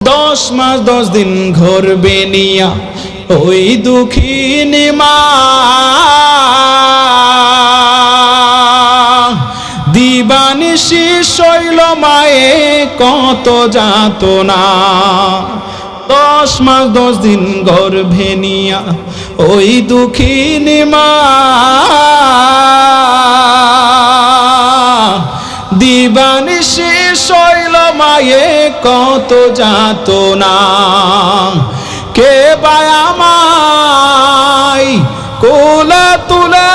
10 মাস 10 দিন ঘর বেনিয়া ওই দুঃখিনী মা দিবানিশি শৈল মায়ে কত যাতনা। 10 মাস 10 দিন ঘর ভেনিয়া ওই দুঃখিনী মা দিবানিশি শৈল মায়ে কত যাতনা। কে বায় আমায় কোলে তুলে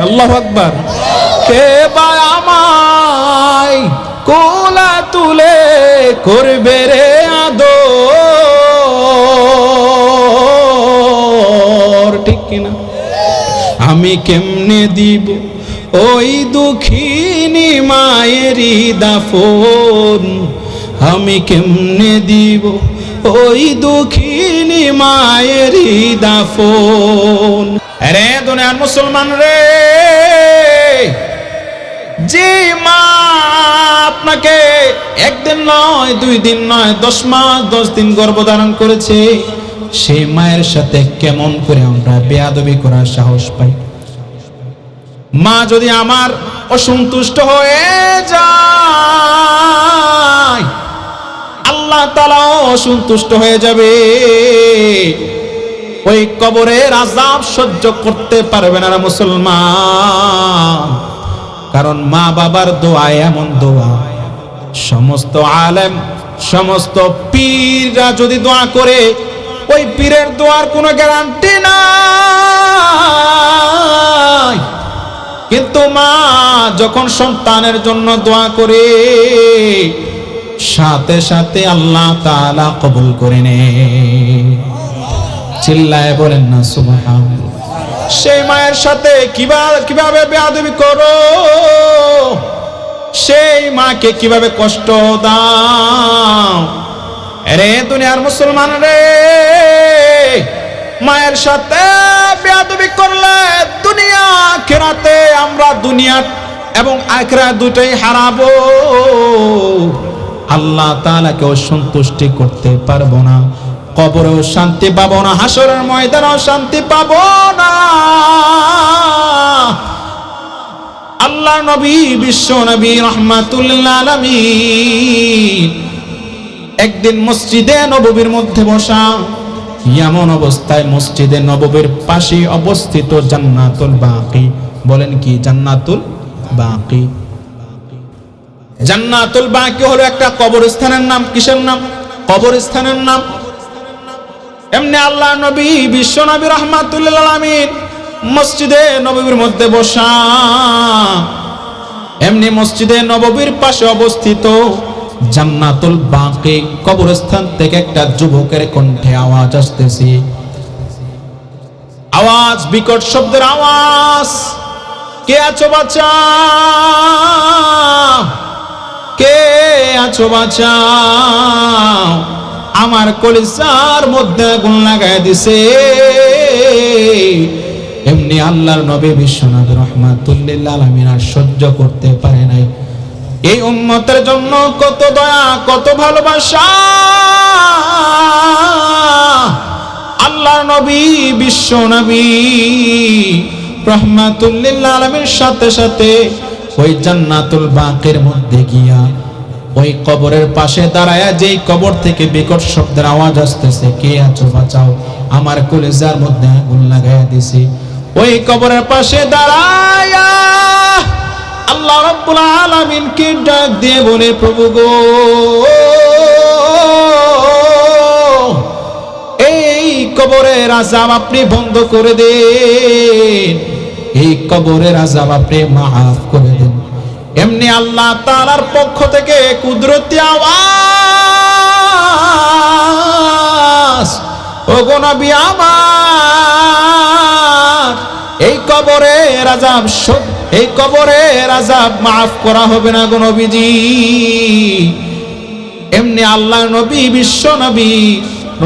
আল্লাহু আকবার। কে বায় আমায় কোলে তুলে করবে রে আদর, ঠিক কিনা? আমি কেমনে দিব ওই দুঃখিনী মায়েরই দাফন, আমি কেমনে দিব ওই দুঃখিনী মায়েরই দাফন। রে দুনিয়ার মুসলমান রে, যে মা আপনাকে একদিন নয় 2 দিন নয় 10 মাস 10 দিন গর্ভধারণ করেছে, সেই মায়ের সাথে কেমন করে আমরা বেয়াদবি করার সাহস পাই? মা যদি আমার অসন্তুষ্ট হয়ে যায়, আল্লাহ তাআলা অসন্তুষ্ট হয়ে যাবে। ওই কবরের আযাব সহ্য করতে পারবে না মুসলমান। কারণ মা বাবার দোয়া এমন দোয়া, সমস্ত আলেম সমস্ত পীররা যদি দোয়া করে, ওই পীরের দোয়ার কোনো গ্যারান্টি নাই। কিন্তু মা যখন সন্তানের জন্য দোয়া করে, সাথে সাথে আল্লাহ তাআলা কবুল করে নেয়। চিল্লায় বলেন না সুবহানাল্লাহ। সেই মায়ের সাথে কিভাবে বেয়াদবি করো, সেই মাকে কিভাবে কষ্ট দাও। রে দুনিয়ার মুসলমান রে, মায়ের সাথে বেয়াদবি করলে দুনিয়া আখিরাতে আমরা দুনিয়া এবং আখিরাত দুটোই হারাবো। আল্লাহ তাআলাকে সন্তুষ্টি করতে পারবো না, কবরেও শান্তি পাবো না, হাসরের ময়দানেও শান্তি পাবো না। আল্লাহ নবী বিশ্ব নবী রাহমাতুল লিল আলামিন একদিন মসজিদে নববীর মধ্যে বসা, এমন অবস্থায় মসজিদে নববীর পাশে অবস্থিত জান্নাতুল বাকি, বলেন কি জান্নাতুল বাকি? জান্নাতুল বাকি হলো একটা কবরস্থানের নাম। কিসের নাম? কবরস্থানের নাম। এমনি আল্লাহ নবী বিশ্ব নবী রাহমাতুল লিল আলামিন মসজিদে নববীর মধ্যে বসা, এমনি মসজিদে নববীর পাশে অবস্থিত জান্নাতুল বাকি কবরস্থান থেকে একটা যুবকের কণ্ঠে আওয়াজ আসতেছে। আওয়াজ বিকট শব্দের আওয়াজ। কে আছো বাচ্চা? কে আছো বাচ্চা? আমার কলিজার মধ্যে আগুন লাগায় দিছে। এমনি আল্লাহর নবী বিশ্বনবী রাহমাতুল লিল আলামিন আর সহ্য করতে পারে নাই। এই উম্মতের জন্য কত দয়া, কত ভালোবাসা। আল্লাহর নবী বিশ্ব নবী রাহমাতুল লিল আলামিনের সাথে সাথে ওই জান্নাতুল বাকির মধ্যে গিয়া ওই কবরের পাশে দাঁড়ায়া, যেই কবর থেকে বিকট শব্দের আওয়াজ আসতেছে, কে আছো বাঁচাও, আমার কলিজার মধ্যে আগুন লাগাইয়া দিছি, ওই কবরের পাশে দাঁড়ায়া আল্লাহ রাব্বুল আলামিন কে ডাক দিয়ে বলে, প্রভু গো, এই কবরের আযাব আপনি বন্ধ করে দেন, এই কবরের আযাব আপনি মাফ করে দেন। এমনি আল্লাহ তাআলার পক্ষ থেকে কুদরতি আওয়াজ, ওগো নবী আমার, এই কবরের আযাব এই কবরের আযাব মাফ করা হবে না গো নবীজি। এমনি আল্লাহ নবী বিশ্ব নবী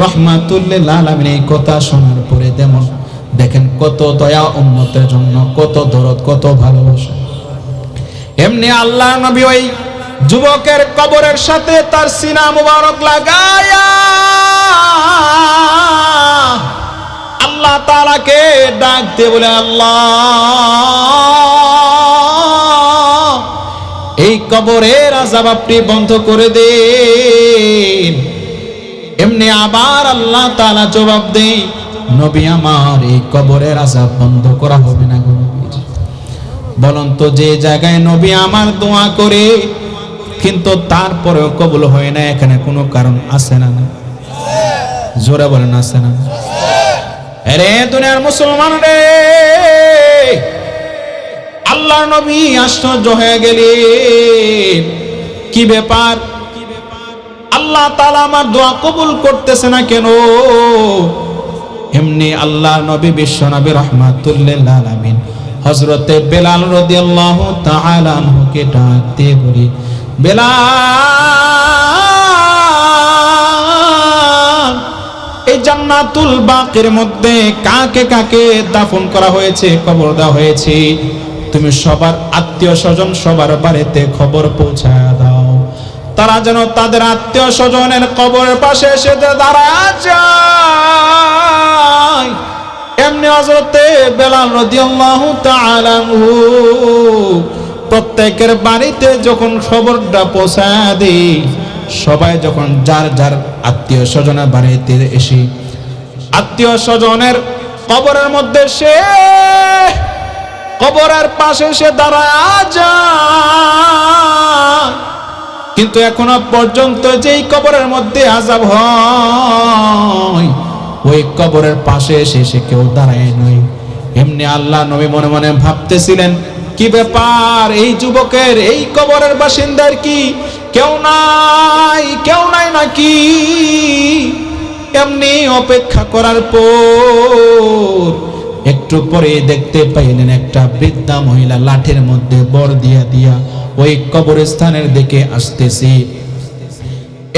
রাহমাতুল লিল আলামিন এই কথা শোনার পরে দেখেন কত দয়া উম্মতের জন্য, কত দরদ, কত ভালোবাসা। এমনি আল্লাহ নবী ওই যুবকের কবরের সাথে তার সিনা মুবারক লাগায়া আল্লাহ তাআলাকে ডাক দিয়ে বলে, আল্লাহ এই কবরের আযাব আপনি বন্ধ করে দেন। এমনি আবার আল্লাহ তাআলা জবাব দেয়, নবী আমার এই কবরের আযাব বন্ধ করা হবে না। বলুন তো, যে জায়গায় নবী আমার দোয়া করে কিন্তু তারপরেও কবুল হয় না, এখানে কোনো কারণ আছে না? জোরে বলেন আছে না? আরে দুনিয়ার মুসলমান রে, আল্লাহর নবী আশ্চর্য হয়ে গেলেন, কি ব্যাপার, আল্লাহ তাআলা আমার দোয়া কবুল করতেছে না কেন? এমনি আল্লাহর নবী বিশ্ব নবী রাহমাতুল লিল আলামিন হযরতে বেলাল রাদিয়াল্লাহু তাআলা আনহুকে ডাক দিয়ে বলি, বেলাল এই জান্নাতুল বাকির মধ্যে কাকে কাকে দাফন করা হয়েছে, কবর দেওয়া হয়েছে, তুমি সবার আত্মীয় স্বজন সবার বাড়িতে খবর পৌঁছায় দাও, তারা যেন তাদের আত্মীয় স্বজনের কবরের পাশে এসে দাঁড়ায় যায়। এমনি হযরতে বেলাল রাদিয়াল্লাহু তাআলা আনহু প্রত্যেকের বাড়িতে যখন খবরটা পৌঁছায় দেয়, সবাই যখন যার যার আত্মীয় স্বজনের বাড়িতে এসে আত্মীয় স্বজনের কবরের মধ্যে সে কবরের পাশে সে দাঁড়ায় যায়, কিন্তু এখনো পর্যন্ত যেই কবরের মধ্যে আযাব হয় ওই কবরের পাশে এসে সে কেউ দাঁড়ায় নাই। এমনি আল্লাহ নবী মনে মনে ভাবতেছিলেন, কি ব্যাপার, এই যুবকের এই কবরের বাসিন্দার কি কেউ নাই নাকি? এমনি অপেক্ষা করার পর একটু পরে দেখতে পাইলেন একটা বৃদ্ধা মহিলা লাঠির মধ্যে বর দিয়া ওই কবরস্থানের দিকে আসতেছে।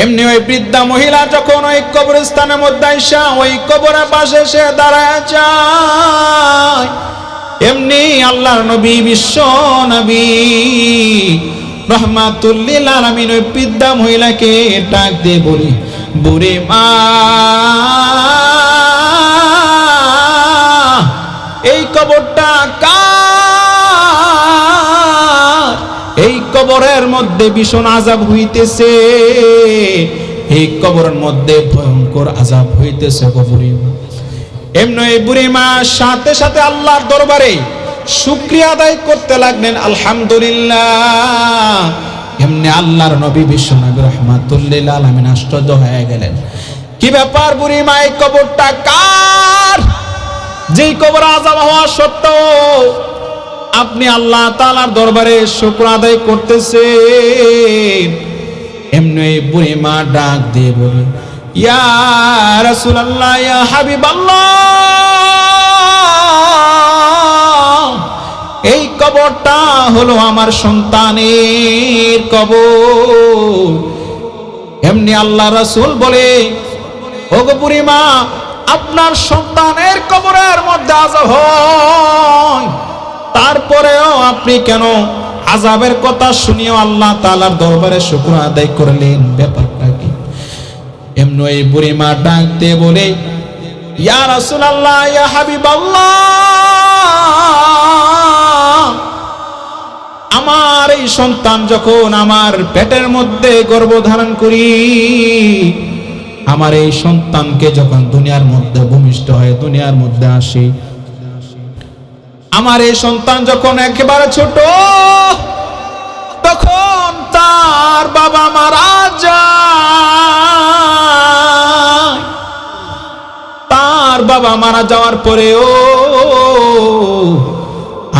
এমনি ওই বৃদ্ধা মহিলা যখন ওই কবরস্থানের মধ্যে আইসা ওই কবরের পাশে সে দাঁড়ায় যায়, এমনি আল্লাহর নবী বিশ্ব নবী রাহমাতুল লিল আলামিন ওই বৃদ্ধা মহিলাকে ডাক দিয়ে বলি, বুড়ি মা এই কবরটা কার? এই কবরের মধ্যে ভীষণ আযাব হইতেছে, এই কবরের মধ্যে ভয়ঙ্কর আযাব হইতেছে গো বুড়ি মা। এমনি এই বুড়ি মা সাথে সাথে আল্লাহর দরবারে শুকরিয়া আদায় করতে লাগলেন, আলহামদুলিল্লাহ। এমনি আল্লাহর নবী বিশ্ব নবী রাহমাতুল লিল আলামিন আশ্চর্য হয়ে গেলেন, কি ব্যাপার বুড়ি মা, এই কবরটা কার? যেই কবর আযাব হওয়া সত্ত্বেও আপনি আল্লাহ তাআলার দরবারে শুকর আদায় করতেছেন। এমনি এই বুড়ি মা ডাক দিয়ে বলে, ইয়া রাসূলুল্লাহ, ইয়া হাবিবাল্লাহ, এই কবরটা হলো আমার সন্তানের কবর। এমনি আল্লাহ রাসূল বলে, ওগো বুড়ি মা, আপনার সন্তানের কবরের মধ্যে আযাব হয়, তারপরেও আপনি কেন আযাবের কথা শুনিও আল্লাহ তাআলার দরবারে শুকর আদায় করলেন, ব্যাপারটা কি? এমনি এই বুড়ি মা ডাক দিয়ে বলে, ইয়া রাসূলুল্লাহ, ইয়া হাবিবাল্লাহ, আমার এই সন্তান যখন আমার পেটের মধ্যে গর্ভধারণ করি, আমার এই সন্তানকে যখন দুনিয়ার মধ্যে ভূমিষ্ঠ হয়ে দুনিয়ার মধ্যে আসে, আমার এই সন্তান যখন একেবারে ছোট, তখন তার বাবা মারা যায়। তার বাবা মারা যাওয়ার পরেও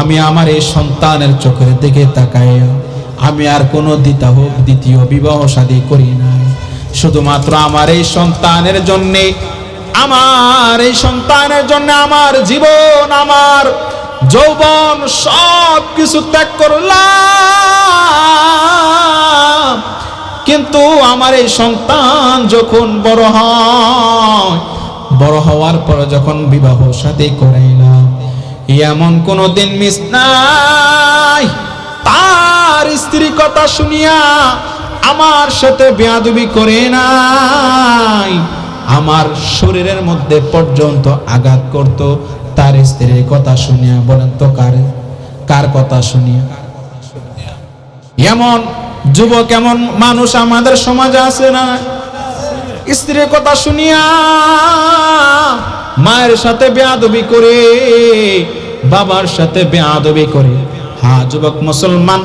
আমি আমার এই সন্তানের চোখের দিকে তাকাইয়া আমি আর কোনো দ্বিতীয় বিবাহ শাদী করি নাই। শুধুমাত্র আমার এই সন্তানের জন্যে, আমার জীবন, আমার যৌবন সব কিছু ত্যাগ করলাম। কিন্তু আমার এই সন্তান যখন বড় হয়, বড় হওয়ার পর যখন বিবাহ শাদী করাইলাম, এমন কোনদিন মিস নাই তার স্ত্রী কথা শুনিয়া আমার সাথে বেয়াদবি করে নাই। আমার শরীরের মধ্যে পর্যন্ত আঘাত করত তার স্ত্রীর কথা শুনিয়া। বলেন তো কার কথা শুনিয়া? এমন যুবক, এমন মানুষ আমাদের সমাজে আছে না? স্ত্রীর কথা শুনিয়া মায়ের সাথে বেয়াদবি করে, বাবার সাথে বেয়াদবি করে। হ্যাঁ যুবক মুসলমান,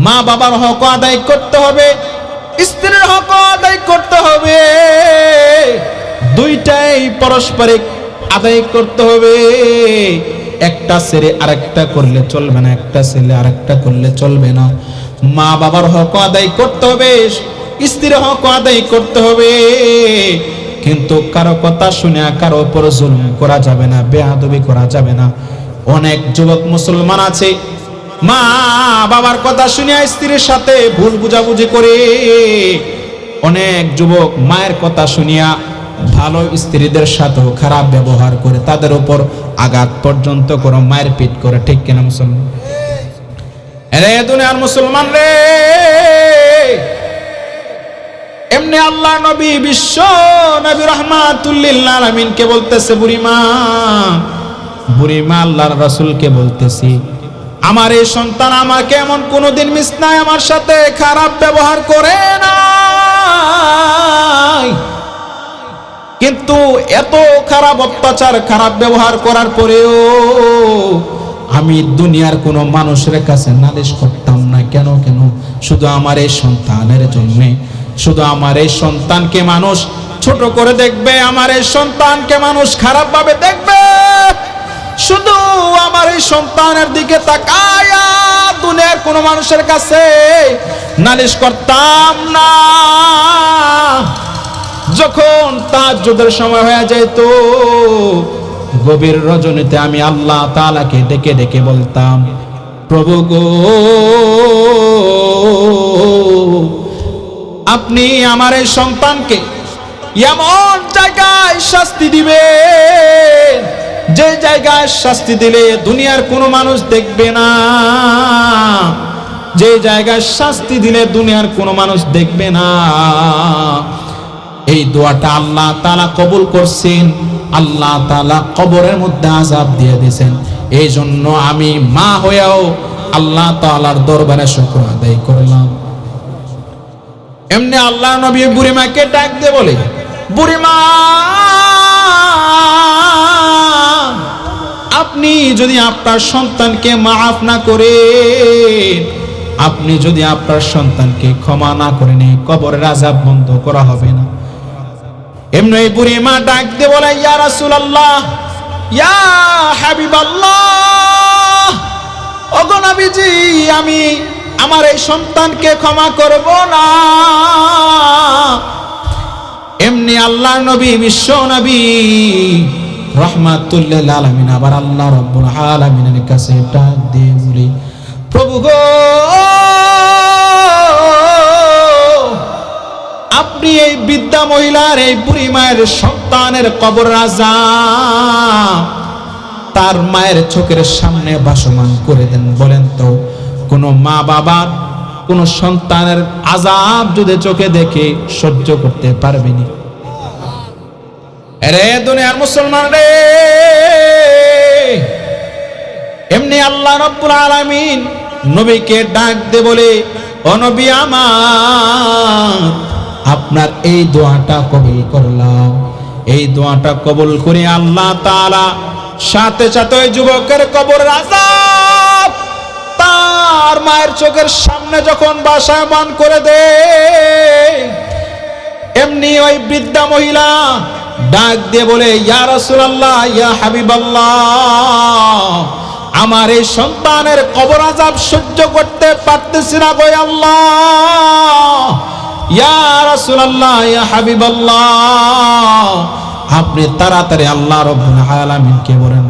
মা বাবার হক আদায় করতে হবে, স্ত্রীর হক আদায় করতে হবে, দুইটাই পারস্পরিক আদায় করতে হবে। একটা ছেড়ে আরেকটা করলে চলবে না, একটা ছেলে আরেকটা করলে চলবে না। মা বাবার হক আদায় করতে হবে, স্ত্রীর হক আদায় করতে হবে, কিন্তু কারো কথা শুনে কারো উপর জুলুম করা যাবে না, বেয়াদবি করা যাবে না। অনেক যুবক মুসলমান আছে মা বাবার কথা শুনে স্ত্রীর সাথে ভুল বুঝাবুঝি করে। অনেক যুবক মায়ের কথা শুনিয়া ভালো স্ত্রীদের সাথেও খারাপ ব্যবহার করে, তাদের উপর আঘাত পর্যন্ত করে, মায়ের পিট করে। ঠিক কিনা মুসলমান? রে দুনিয়ার মুসলমান রে, এমনি আল্লাহ নবী, বিশ্ব নবী রাহমাতুল লিল আলামিন কে বলতেছে, বুড়িমা আল্লাহর রাসূলকে বলতেছি, আমার এই সন্তান আমাকে এমন কোনদিন মিস নাই আমার সাথে খারাপ ব্যবহার করে না, কিন্তু এত খারাপ অত্যাচার, খারাপ ব্যবহার করার পরেও আমি দুনিয়ার কোন মানুষের কাছে নালিশ করতাম না। কেন? শুধু আমার এই সন্তানের জন্য, শুধু আমার এই সন্তানকে মানুষ ছোট করে দেখবে, আমার এই সন্তানকে মানুষ খারাপ ভাবে দেখবে, শুধু আমার এই সন্তানের দিকে তাকায়া দুনিয়ার কোন মানুষের কাছে নালিশ করতাম না। যখন তাহাজ্জুদের সময় হয়ে যেত, গভীর রজনীতে আমি আল্লাহ তাআলাকে ডেকে ডেকে বলতাম, প্রভু গো, আপনি আমার এই সন্তানকে এমন জায়গায় শাস্তি দিবেন, যে জায়গায় শাস্তি দিলে দুনিয়ার কোনো মানুষ দেখবে না, যে জায়গায় শাস্তি দিলে দুনিয়ার কোনো মানুষ দেখবে না। এই দোয়াটা আল্লাহ তাআলা কবুল করছেন। আল্লাহ তাআলা কবরের মধ্যে আযাব দিয়ে দিয়েছেন। এই জন্য আমি মা হয়েও আল্লাহ তাআলার দরবারে শুকর আদায় করলাম। এমনি আল্লাহ নবী বুড়িমাকে ডাক দিয়ে বলে, বুড়িমা, আপনি যদি আপনার সন্তানকে মাফ না করেন, আপনি যদি আপনার সন্তানকে ক্ষমা না করেন, এই কবরের আযাব বন্ধ করা হবে না। এমনি বুড়িমা ডাক দিয়ে বলে, ইয়া রাসূলুল্লাহ, ইয়া হাবিবাল্লাহ, ওগো নবীজি, আমি আমার এই সন্তানকে ক্ষমা করব না। এমনি আল্লাহ নবী, বিশ্ব নবী রাহমাতুল লিল আলামিন আবার আল্লাহ রাব্বুল আলামিনের কাছে ডাক দিয়ে বলে, প্রভু গো, আপনি এই বৃদ্ধা মহিলার, এই বুড়ি মায়ের সন্তানের কবর আযাব তার মায়ের চোখের সামনে ভাসমান করে দেন। বলেন তো, কোন মা বাবার কোন সন্তানের আযাব যদি চোখে দেখে সহ্য করতে পারবেনি? রে দুনিয়ার মুসলমান রে, এমনি আল্লাহ রাব্বুল আলামিন নবীকে ডাক দে বলে, ও নবী আমার, আপনার এই দোয়াটা কবুল করলাম। এই দোয়াটা কবুল করে আল্লাহ তাআলা সাথে সাথে ওই যুবকের কবরের আযাব তার মায়ের চোখের সামনে যখন ভাসমান করে দে, এমনি ওই বৃদ্ধা মহিলা ডাক দিয়ে বলে, ইয়া রাসূলুল্লাহ, ইয়া হাবিবাল্লাহ, আমার এই সন্তানের কবর আযাব সহ্য করতে পারতেছি না গো আল্লাহ, ইয়া রাসূলুল্লাহ, ইয়া হাবিবাল্লাহ, আপনি তাড়াতাড়ি আল্লাহ রাব্বুল আলামিনকে বলেন,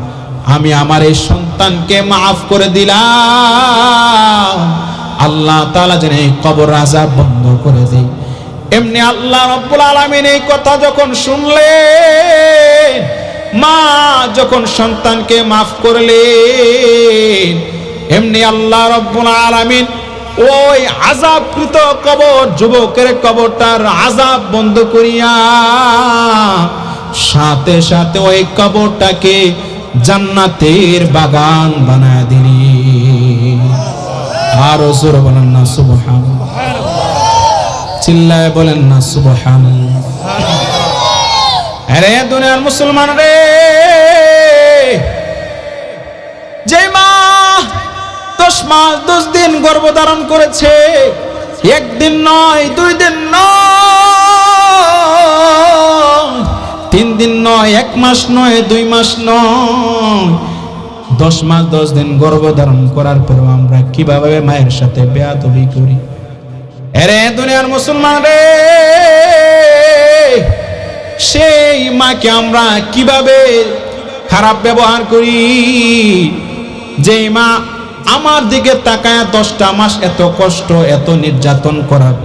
আমি আমার এই সন্তানকে মাফ করে দিলাম, আল্লাহ তাআলা যেন এই কবর আযাব বন্ধ করে দেয়। এমনি আল্লাহ রাব্বুল আলামিন এই কথা যখন শুনলেন, মা যখন সন্তানকে মাফ করলেন, এমনি আল্লাহ রাব্বুল আলামিন ওই আযাবকৃত কবর, যুবকের কবরটার আযাব বন্ধ করিয়া সাথে সাথে ওই কবরটাকে জান্নাতের বাগান বানায় দিলেন। আর জোরে বলেন না সুবহানাল্লাহ, চিল্লায় বলেন না সুবহানাল্লাহ। আরে দুনিয়ার মুসলমান রে, যে মা 10 মাস 10 দিন গর্ভধারণ করেছে, একদিন নয়, 2 দিন নয়, 3 দিন নয়, 1 মাস নয়, 2 মাস নয়, 10 মাস 10 দিন গর্ভধারণ করার পরেও আমরা কিভাবে মায়ের সাথে বেয়াদবি করি। আরে দুনিয়ার মুসলমান রে, সেই মাকে আমরা কিভাবে খারাপ ব্যবহার করি। যে মা আমার দিকে তাকায় 10টা মাস এত কষ্ট, এত নির্যাতন করার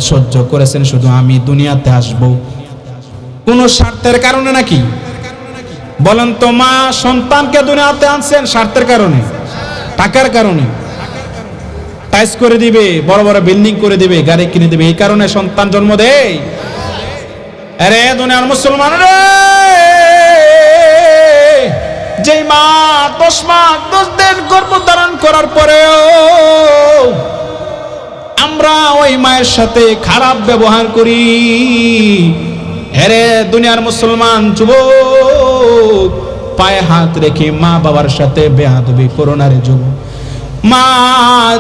সহ্য করেছেন শুধু আমি দুনিয়াতে আসব কোন স্বার্থের কারণে নাকি? বলেন তো, মা সন্তানকে দুনিয়াতে আনছেন স্বার্থের কারণে, টাকার কারণে? টাইস করে দিবে, বড় বড় বিল্ডিং করে দিবে, গাড়ি কিনে দিবে, এই কারণে সন্তান জন্ম দেয়? আরে দুনিয়ার মুসলমান রে, যে মা 10 মাস 10 দিন গর্ভধারণ করার পরেও আমরা ওই মায়ের সাথে খারাপ ব্যবহার করি। আরে দুনিয়ার মুসলমান যুবক, পায়ে হাত রেখে মা বাবার সাথে বেয়াদবি করো না রে যুবক। মা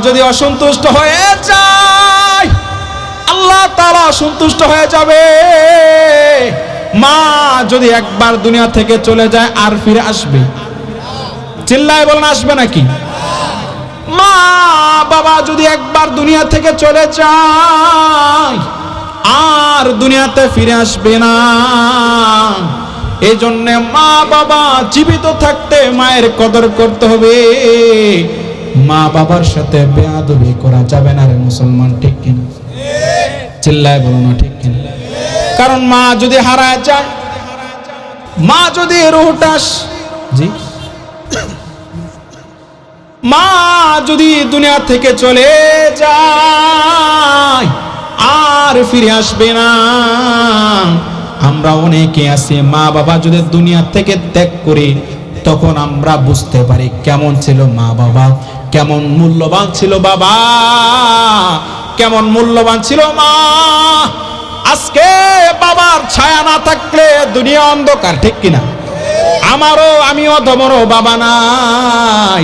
যদি অসন্তুষ্ট হয়ে যায়, আল্লাহ তাআলা সন্তুষ্ট হয়ে যাবে। মা যদি একবার দুনিয়া থেকে চলে যায় আর ফিরে আসবে? চিল্লায় বলেন, আসবে নাকি? মা বাবা যদি একবার দুনিয়া থেকে চলে যায় আর দুনিয়াতে ফিরে আসবে না। এই জন্য মা বাবা জীবিত থাকতে মায়ের কদর করতে হবে। মা বাবার সাথে বেয়াদবি করা যাবে না রে মুসলমান, ঠিক কিনা? চিল্লায় বলো না, ঠিক কিনা? কারণ মা যদি হারায় যায়, মা যদি রুহটাস, জি, মা যদি দুনিয়া থেকে চলে যায় আর ফিরে আসবে না। আমরা অনেকে আছি, মা বাবা যদি দুনিয়া থেকে ত্যাগ করি তখন আমরা বুঝতে পারি কেমন ছিল মা বাবা, কেমন মূল্যবান ছিল বাবা, কেমন মূল্যবান ছিল মা। আজকে বাবার ছায়া না থাকলে দুনিয়া অন্ধকার, ঠিক কিনা? আমিও তোমারও বাবা নাই,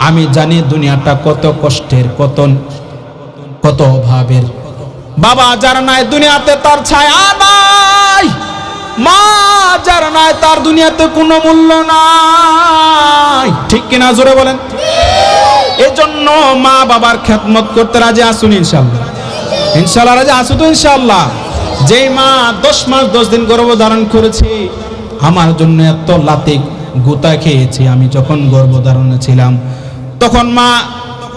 আমি জানি দুনিয়াটা কত কষ্টের, কত অভাবের। বাবা যার নাই দুনিয়াতে তার ছায়া নাই, মা যার নাই তার দুনিয়াতে কোনো মূল্য নাই, ঠিক কিনা? জোরে বলেন। এজন্য মা বাবার খেদমত করতে রাজি আসুন ইনশাআল্লাহ। ইনশাআল্লাহ রাজি আসুন তো ইনশাআল্লাহ। যেই মা 10 মাস 10 দিন গর্ভধারণ করেছি, আমার জন্য এত লাথি গুতা খেয়েছি। আমি যখন গর্ভধারণে ছিলাম তখন মা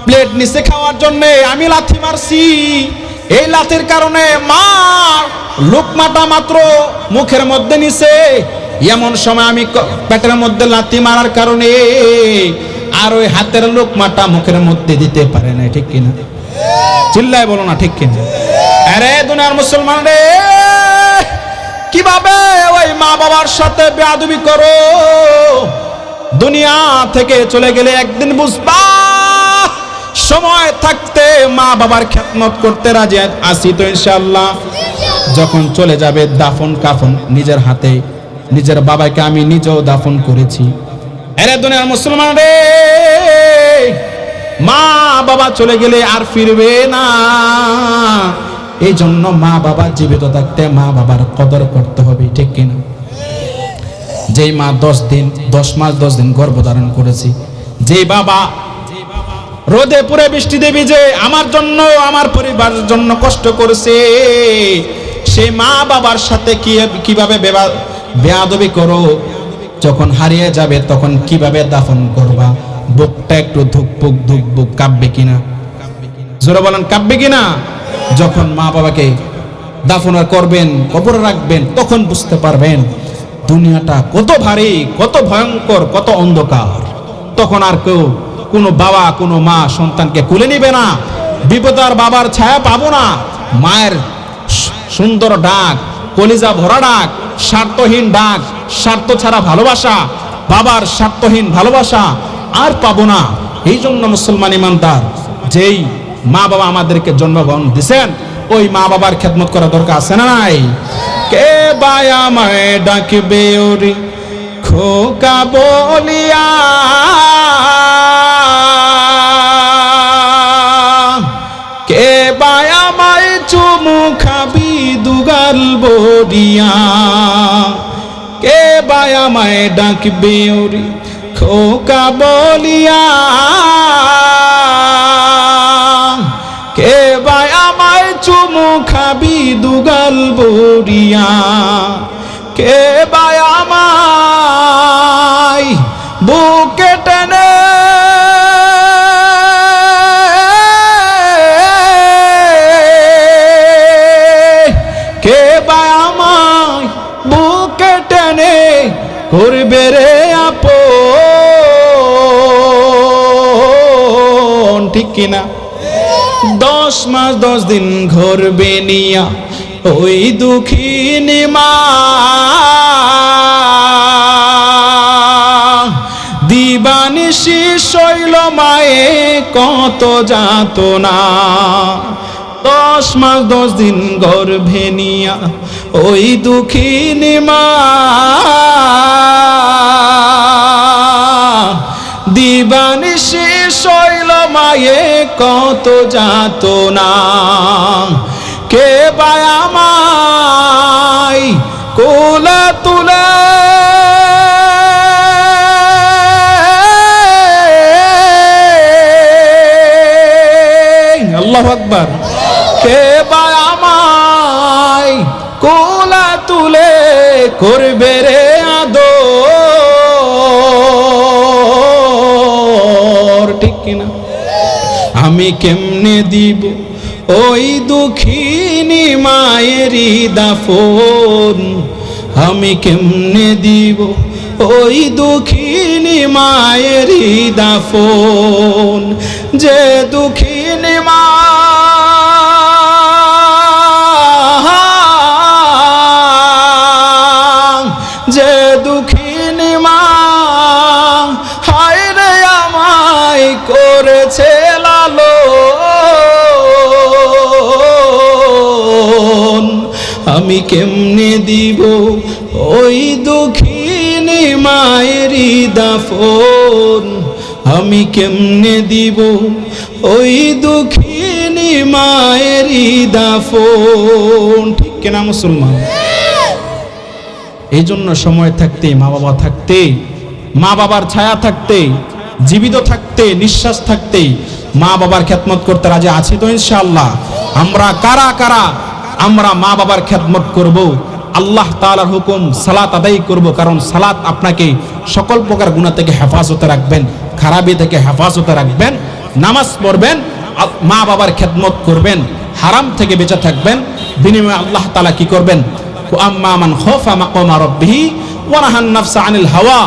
প্লেট নিচে খাওয়ার জন্য আমি লাথি মারছি। এই লাথির কারণে মা লোকমাটা মাত্র মুখের মধ্যে নিছে, এমন সময় আমি পেটের মধ্যে লাথি মারার কারণে আর ওই হাতের লোকমাটা মুখের মধ্যে দিতে পারে না, ঠিক কিনা? চিল্লায় বলো না, ঠিক কিনা? আরে দুনিয়ার মুসলমান রে, কিভাবে ওই মা বাবার সাথে বেয়াদবি করো। দুনিয়া থেকে চলে গেলে একদিন বুঝবা, সময় থাকতে মা বাবার খেদমত করতে রাজি আছি তো ইনশাআল্লাহ। যখন চলে যাবে দাফন কাফন নিজের হাতে, নিজের বাবাকে আমি নিজেও দাফন করেছি। আরে দুনিয়ার মুসলমান রে, মা বাবা চলে গেলে আর ফিরবে না। এই জন্য মা বাবা জীবিত থাকতে মা বাবার কদর করতে হবে, ঠিক কিনা? যেই মা 10 মাস 10 দিন গর্ভধারণ করেছি, যেই বাবা রোদে পুরে বৃষ্টি দেবী যে আমার জন্য আমার পরিবারের জন্য কষ্ট করেছে, সেই মা বাবার সাথে কিভাবে বেয়াদবি করো। যখন হারিয়ে যাবে তখন কিভাবে দাফন করবা? বুকটা একটু ধুকপুক কাঁপবে কিনা? জোরে বলেন, কাঁপবে কিনা? যখন মা বাবাকে দাফন করবেন, কবরে রাখবেন, তখন বুঝতে পারবেন দুনিয়াটা কত ভারী, কত ভয়ঙ্কর, কত অন্ধকার। তখন আর কেউ, কোনো বাবা কোনো মা সন্তানকে কুলে নিবে না। বিপদে আর বাবার ছায়া পাবো না। মায়ের সুন্দর ডাক, কলিজা ভরা ডাক, স্বার্থহীন ডাক, স্বার্থ ছাড়া ভালোবাসা, বাবার স্বার্থহীন ভালোবাসা আর পাবো না। এই জন্য মুসলমান ইমানদার, যেই মা বাবা আমাদেরকে জন্মগ্রহণ দিছেন, ওই মা বাবার খেদমত করা দরকার আছে না নাই? কে বায়া মায়ে ডাকবে ওরে খোকা বলিয়া, কে বায়া মায়ে চুমু খাবি দুগাল বরিয়া, কে বায়া মায়ে ডাকবে ওরে খোকা বলিয়া, কে বায়া মায়ে চুমু খাবি দুগাল বরিয়া, কে বায়া মাই বুকে টেনে কে বায়া মাই বুকে টেনে করবে রে আপন, ঠিক কিনা? 10 মাস 10 দিন ঘরবে নিয়া ওই দুঃখিনী মা, দিবানিশি শৈল মায়ে কত যাতনা। 10 মাস 10 দিন গর্ভে নিয়া ওই দুঃখিনী মা, দিবানিশি শৈল মায়ে কত যাতনা। কে বায়া মাই কোলে তুলে আল্লাহু আকবার, কে বায়া মাই কোলে তুলে করবে রে আদর, ঠিক কিনা? আমি কেমনে দিব ওই দুঃখিনী মায়েরই দাফন, আমি কেমনে দিব ওই দুঃখিনী মায়েরই দাফন, যে দুঃখিনী মা যে দুঃখিনী মা হায় রে আমায় করেছে লালন, আমি কেমনে দিব ওই দুঃখিনী মায়েরই দাফন, আমি কেমনে দিব ওই দুঃখিনী মায়েরই দাফন, ঠিক কিনা মুসলমান? এই জন্য সময় থাকতে, মা বাবা থাকতে, মা বাবার ছায়া থাকতে, জীবিত থাকতে, নিঃশ্বাস থাকতে মা বাবার খেদমত করতে রাজি আছি তো ইনশাআল্লাহ? আমরা কারা কারা আমরা মা বাবার খেদমত করব? আল্লাহ তাআলার হুকুম সালাত আদায় করব, কারণ সালাত আপনাকে সকল প্রকার গুনাহ থেকে হেফাজতে রাখবেন, খারাপি থেকে হেফাজতে রাখবেন। নামাজ পড়বেন, মা বাবার খেদমত করবেন, হারাম থেকে বেঁচে থাকবেন। বিনিময়ে আল্লাহ তাআলা কি করবেন? আম্মা মান খাফা মাকামা রাব্বিহি ওয়া নাহান নাফসা আনিল হাওয়া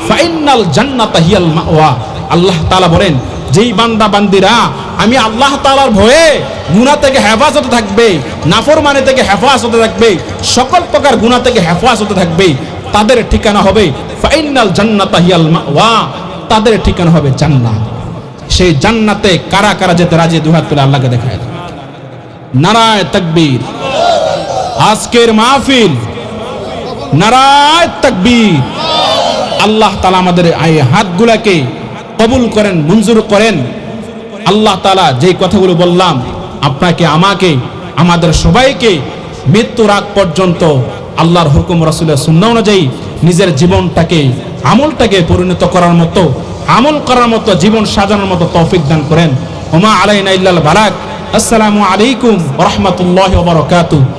ফাইন্নাল জান্নাতা হিয়াল মাওয়া। আল্লাহ তাআলা বলেন, যেই বান্দা বান্দিরা আমি আল্লাহ তাআলার ভয়ে গুনাহ থেকে হেফাজতে থাকবে, নাফরমানি থেকে হেফাজতে থাকবে, সকল প্রকার গুনাহ থেকে হেফাজতে থাকবে, তাদের ঠিকানা হবে ফাইন্নাল জান্নাতা হিয়াল মাওয়া, তাদের ঠিকানা হবে জান্নাত। সেই জান্নাতে কারা কারা যেতে রাজি? দুই হাত তুলে আল্লাহকে দেখায়। নারায়ে তাকবীর। আজকের মাহফিল নারায়ে তাকবীর। আল্লাহ তাআলা আমাদের এই হাতগুলাকে কবুল করেন, মঞ্জুর করেন। আল্লাহ তাআলা যেই কথাগুলো বললাম আপনাকে, আমাকে, আমাদের সবাইকে মৃত্যুর আগ পর্যন্ত আল্লাহর হুকুম রাসূলের সুন্নাহ অনুযায়ী নিজের জীবনটাকে, আমলটাকে পরিণত করার মতো, আমল করার মতো, জীবন সাজানোর মতো তৌফিক দান করেন। ওমা আলাইনা ইল্লাল বালাগ। আসসালামু আলাইকুম ওয়া রাহমাতুল্লাহি ওয়া বারাকাতুহু।